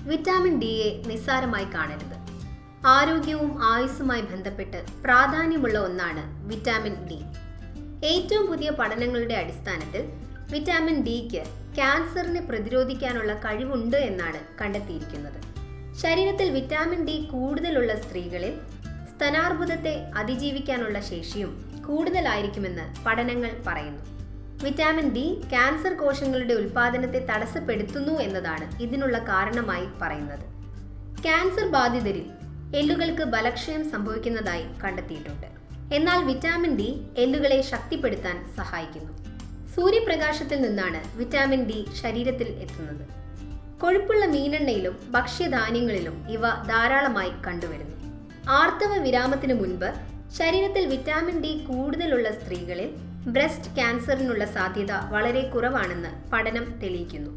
Vitamin ഡിയെ നിസ്സാരമായി കാണരുത്. ആരോഗ്യവും ആയുസ്സുമായി ബന്ധപ്പെട്ട് പ്രാധാന്യമുള്ള ഒന്നാണ് വിറ്റാമിൻ ഡി. ഏറ്റവും പുതിയ പഠനങ്ങളുടെ അടിസ്ഥാനത്തിൽ വിറ്റാമിൻ ഡിക്ക് ക്യാൻസറിനെ പ്രതിരോധിക്കാനുള്ള കഴിവുണ്ട് എന്നാണ് കണ്ടെത്തിയിരിക്കുന്നത്. ശരീരത്തിൽ വിറ്റാമിൻ ഡി കൂടുതലുള്ള സ്ത്രീകളിൽ സ്തനാർബുദത്തെ അതിജീവിക്കാനുള്ള ശേഷിയും കൂടുതലായിരിക്കുമെന്ന് പഠനങ്ങൾ പറയുന്നു. വിറ്റാമിൻ ഡി ക്യാൻസർ കോശങ്ങളുടെ ഉൽപ്പാദനത്തെ തടസ്സപ്പെടുത്തുന്നു എന്നതാണ് ഇതിനുള്ള കാരണമായി പറയുന്നത്. ക്യാൻസർ ബാധിതരിൽ എല്ലുകൾക്ക് ബലക്ഷയം സംഭവിക്കുന്നതായി കണ്ടെത്തിയിട്ടുണ്ട്. എന്നാൽ വിറ്റാമിൻ ഡി എല്ലുകളെ ശക്തിപ്പെടുത്താൻ സഹായിക്കുന്നു. സൂര്യപ്രകാശത്തിൽ നിന്നാണ് വിറ്റാമിൻ ഡി ശരീരത്തിൽ എത്തുന്നത്. കൊഴുപ്പുള്ള മീനെണ്ണയിലും ഭക്ഷ്യധാന്യങ്ങളിലും ഇവ ധാരാളമായി കണ്ടുവരുന്നു. ആർത്തവ വിരാമത്തിനു മുൻപ് ശരീരത്തിൽ വിറ്റാമിൻ ഡി കൂടുതലുള്ള സ്ത്രീകളിൽ ബ്രസ്റ്റ് ക്യാൻസറിനുള്ള സാധ്യത വളരെ കുറവാണെന്ന് പഠനം തെളിയിക്കുന്നു.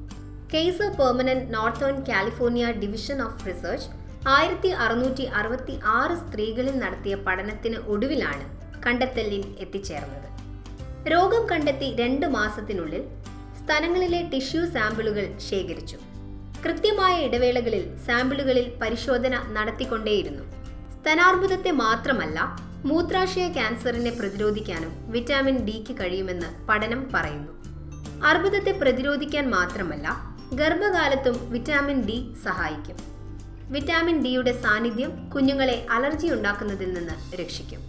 Kaiser permanent northern California division of research 1666 സ്ത്രീകളിൽ നടത്തിയ പഠനത്തിന് ഒടുവിലാണ് കണ്ടെത്തലിൽ എത്തിച്ചേർന്നത്. രോഗം കണ്ടെത്തി 2 മാസത്തിനുള്ളിൽ സ്തനങ്ങളിലെ ടിഷ്യൂ സാമ്പിളുകൾ ശേഖരിച്ചു. കൃത്യമായ ഇടവേളകളിൽ സാമ്പിളുകളിൽ പരിശോധന നടത്തിക്കൊണ്ടേയിരുന്നു. സ്തനാർബുദത്തെ മാത്രമല്ല, മൂത്രാശയ ക്യാൻസറിനെ പ്രതിരോധിക്കാനും വിറ്റാമിൻ ഡിക്ക് കഴിയുമെന്ന് പഠനം പറയുന്നു. അർബുദത്തെ പ്രതിരോധിക്കാൻ മാത്രമല്ല, ഗർഭകാലത്തും വിറ്റാമിൻ ഡി സഹായിക്കും. വിറ്റാമിൻ ഡിയുടെ സാന്നിധ്യം കുഞ്ഞുങ്ങളെ അലർജി ഉണ്ടാക്കുന്നതിൽ നിന്ന് രക്ഷിക്കും.